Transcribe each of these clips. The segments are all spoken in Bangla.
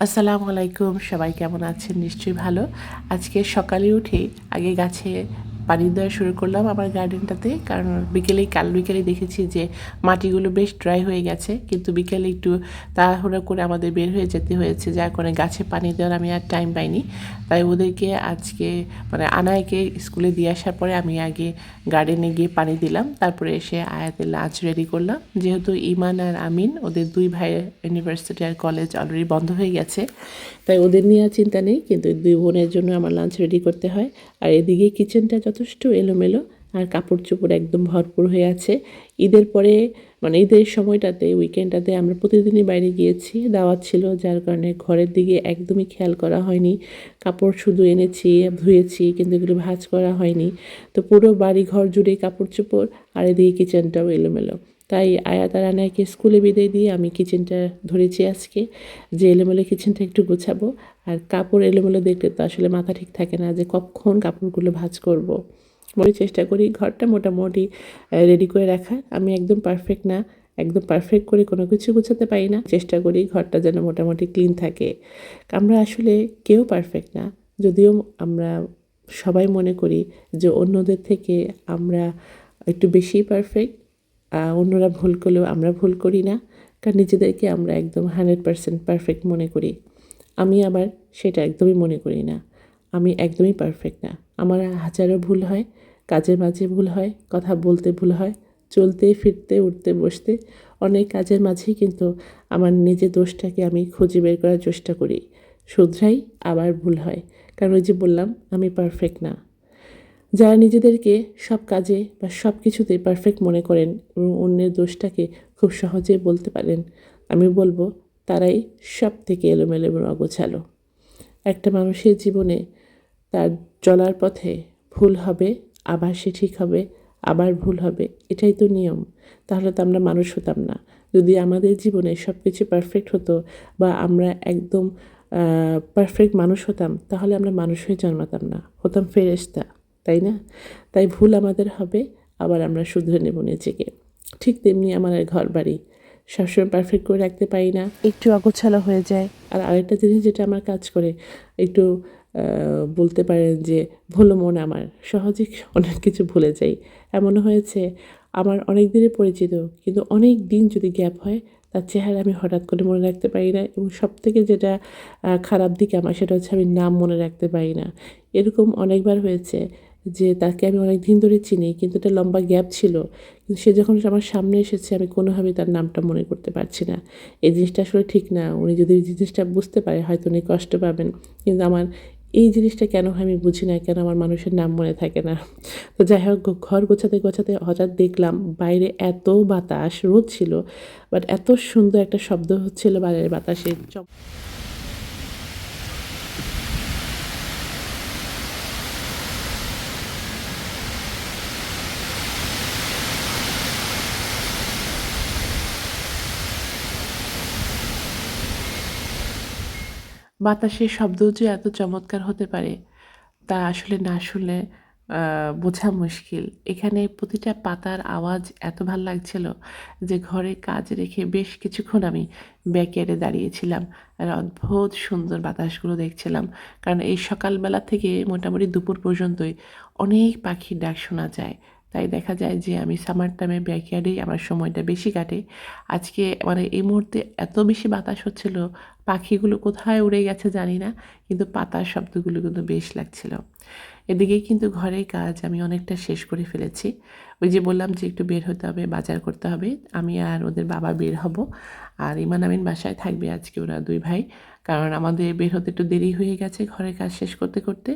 আসসালামু আলাইকুম, সবাই কেমন আছেন? নিশ্চয়ই ভালো। আজকে সকালে উঠেই আগে গাছে পানি দেওয়া শুরু করলাম আমার গার্ডেনটাতে। কারণ কাল বিকেলেই দেখেছি যে মাটিগুলো বেশ ড্রাই হয়ে গেছে, কিন্তু বিকেলে একটু তাড়াহুড়ো করে আমাদের বের হয়ে যেতে হয়েছে, যার কারণে গাছে পানি দেওয়ার আমি আর টাইম পাইনি। তাই ওদেরকে আজকে আনায়কে স্কুলে দিয়ে আসার পরে আমি আগে গার্ডেনে গিয়ে পানি দিলাম, তারপরে এসে আয়াতের লাঞ্চ রেডি করলাম। যেহেতু ইমান আর আমিন ওদের দুই ভাইয়ের ইউনিভার্সিটি আর কলেজ অলরেডি বন্ধ হয়ে গেছে, তাই ওদের নিয়ে আর চিন্তা নেই, কিন্তু দুই বোনের জন্য আমার লাঞ্চ রেডি করতে হয়। আর এদিকে কিচেনটা যথেষ্ট এলোমেলো আর কাপড় চোপড় একদম ভরপুর হয়ে আছে। ঈদের পরে ঈদের সময়টাতে উইকেন্ডটাতে আমরা প্রতিদিনই বাইরে গিয়েছি, দাওয়াত ছিল, যার কারণে ঘরের দিকে একদমই খেয়াল করা হয়নি। কাপড় শুধু এনেছি, ধুয়েছি, কিন্তু এগুলো ভাঁজ করা হয়নি। তো পুরো বাড়ি ঘর জুড়েই কাপড় চোপড়, আর এদিকে কিচেনটাও এলোমেলো। তাই আয়াত আর আনায়কে স্কুলে বিদায় দিয়ে আমি কিচেনটা ধরেছি আজকে, যে এলোমেলো কিচেনটা একটু গোছাবো। আর কাপড় এলোমেলো দেখলে তো আসলে মাথা ঠিক থাকে না যে কখন কাপড়গুলো ভাঁজ করব। চেষ্টা করি ঘরটা মোটামুটি রেডি করে রাখার। আমি একদম পারফেক্ট না, একদম পারফেক্ট করে কোনো কিছু গোছাতে পারি না। চেষ্টা করি ঘরটা যেন মোটামুটি ক্লিন থাকে। আমরা আসলে কেউ পারফেক্ট না, যদিও আমরা সবাই মনে করি যে অন্যদের থেকে আমরা একটু বেশিই পারফেক্ট। অন্যরা ভুল করলেও আমরা ভুল করি না, কারণ নিজেদেরকে আমরা একদম 100% পারফেক্ট মনে করি। আমি আবার সেটা একদমই মনে করি না। আমি একদমই পারফেক্ট না। আমার হাজারো ভুল হয়, কাজের মাঝে ভুল হয়, কথা বলতে ভুল হয়, চলতে ফিরতে উঠতে বসতে অনেক কাজের মাঝেই কিন্তু আমার নিজের দোষটাকে আমি খুঁজে বের করার চেষ্টা করি, শুধরাই, আবার ভুল হয়। কারণ ওই যে বললাম, আমি পারফেক্ট না। যারা নিজেদেরকে সব কাজে বা সব কিছুতে পারফেক্ট মনে করেন এবং অন্যের দোষটাকে খুব সহজেই বলতে পারেন, আমি বলবো তারাই সব থেকে এলোমেলো এবং অগোছালো। একটা মানুষের জীবনে তার চলার পথে ভুল হবে, আবার সে ঠিক হবে, আবার ভুল হবে, এটাই তো নিয়ম। তাহলে তো আমরা মানুষ হতাম না। যদি আমাদের জীবনে সব কিছু পারফেক্ট হতো বা আমরা একদম পারফেক্ট মানুষ হতাম, তাহলে আমরা মানুষ হয়ে জন্মাতাম না, হতাম ফেরেশতা, তাই না? তাই ভুল আমাদের হবে, আবার আমরা শুধরে নেব নিজেকে। ঠিক তেমনি আমার ঘর বাড়ি সবসময় পারফেক্ট করে রাখতে পারি না, একটু অগোছালো হয়ে যায়। আর আরেকটা জিনিস যেটা আমার কাজ করে, একটু বলতে পারেন যে ভুলো মন আমার, সহজে অনেক কিছু ভুলে যাই। এমনও হয়েছে আমার অনেক দিনের পরিচিত, কিন্তু অনেক দিন যদি গ্যাপ হয়, তার চেহারা আমি হঠাৎ করে মনে রাখতে পারি না। এবং সবথেকে যেটা খারাপ দিক আমার, সেটা হচ্ছে আমি নাম মনে রাখতে পারি না। এরকম অনেকবার হয়েছে যে তাকে আমি অনেক দিন ধরে চিনি, কিন্তু একটা লম্বা গ্যাপ ছিল, কিন্তু সে যখন আমার সামনে এসেছে আমি কোনোভাবেই তার নামটা মনে করতে পারছি না। এই জিনিসটা আসলে ঠিক না। উনি যদি এই জিনিসটা বুঝতে পারে হয়তো উনি কষ্ট পাবেন, কিন্তু আমার এই জিনিসটা কেন হয় আমি বুঝি না, কেন আমার মানুষের নাম মনে থাকে না। তো যাই হোক, ঘর গোছাতে গোছাতে হঠাৎ দেখলাম বাইরে এত বাতাস, রোদ ছিল, বাট এত সুন্দর একটা শব্দ হচ্ছিল বাইরের বাতাসে। বাতাসের শব্দ যে এত চমৎকার হতে পারে, তা আসলে না শুনলে বোঝা মুশকিল। এখানে প্রতিটা পাতার আওয়াজ এত ভাল লাগছিল যে ঘরে কাজ রেখে বেশ কিছুক্ষণ আমি ব্যাকইয়ার্ডে দাঁড়িয়েছিলাম আর অদ্ভুত সুন্দর বাতাসগুলো দেখছিলাম। কারণ এই সকালবেলা থেকে মোটামুটি দুপুর পর্যন্তই অনেক পাখির ডাক শোনা যায়। তাই দেখা যায় যে আমি সামার টাইমে ব্যাকইয়ার্ডেই আমার সময়টা বেশি কাটে। আজকে এই মুহূর্তে এত বেশি বাতাস হচ্ছিল, পাখিগুলো কোথায় উড়ে গেছে জানি না, কিন্তু পাতার শব্দগুলো কিন্তু বেশ লাগছিল। এদিকে কিন্তু ঘরের কাজ আমি অনেকটা শেষ করে ফেলেছি। ওই যে বললাম যে একটু বের হতে হবে, বাজার করতে হবে। আমি আর ওদের বাবা বের হব, আর ইমান আমিন বাসায় থাকবে আজকে, ওরা দুই ভাই। কারণ আমাদের বের হতে একটু দেরি হয়ে গেছে ঘরের কাজ শেষ করতে করতে।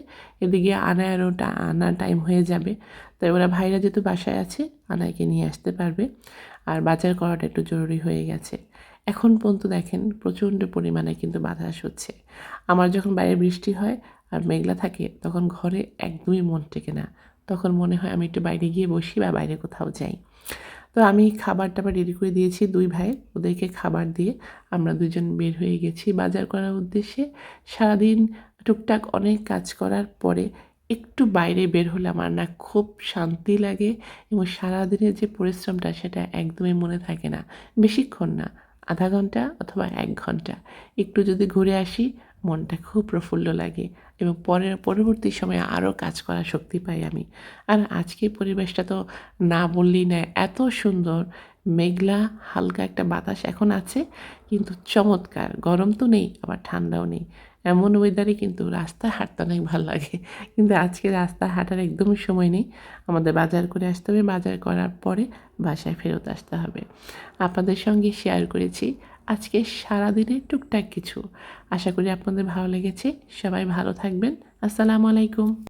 এদিকে আনার ওটা আনার টাইম হয়ে যাবে, তাই ওরা ভাইরা যেহেতু বাসায় আছে আনায়কে নিয়ে আসতে পারবে। আর বাজার করাটা একটু জরুরি হয়ে গেছে। এখন পর্যন্ত দেখেন প্রচণ্ড পরিমাণে কিন্তু বাতাস হচ্ছে। আমার যখন বাইরে বৃষ্টি হয় আর মেঘলা থাকে, তখন ঘরে একদমই মন টেকে না। তখন মনে হয় আমি একটু বাইরে গিয়ে বসি বা বাইরে কোথাও যাই। তো আমি খাবার-টাবার রেডি করে দিয়েছি দুই ভাইয়ের। ওদেরকে খাবার দিয়ে আমরা দুজন বের হয়ে গেছি বাজার করার উদ্দেশ্যে। সারাদিন টুকটাক অনেক কাজ করার পরে একটু বাইরে বের হলে আমার না খুব শান্তি লাগে, এবং সারাদিনের যে পরিশ্রমটা সেটা একদমই মনে থাকে না। বেশিক্ষণ না, আধা ঘন্টা অথবা 1 ঘন্টা একটু যদি ঘুরে আসি মনটা খুব প্রফুল্ল লাগে এবং পরবর্তী সময়ে আরও কাজ করার শক্তি পাই আমি। আর আজকের পরিবেশটা তো না বললেই নয়, এত সুন্দর। মেঘলা হালকা একটা বাতাস এখন আছে, কিন্তু চমৎকার। গরম তো নেই আবার ঠান্ডাও নেই, এমন ওয়েদারে কিন্তু রাস্তায় হাঁটতে অনেক ভালো লাগে। কিন্তু আজকে রাস্তায় হাঁটার একদমই সময় নেই, আমাদের বাজার করে আসতে হবে, বাজার করার পরে বাসায় ফেরত আসতে হবে। আপনাদের সঙ্গে শেয়ার করেছি আজকে সারাদিনের টুকটাক কিছু। আশা করি আপনাদের ভালো লেগেছে। সবাই ভালো থাকবেন। আসসালামু আলাইকুম।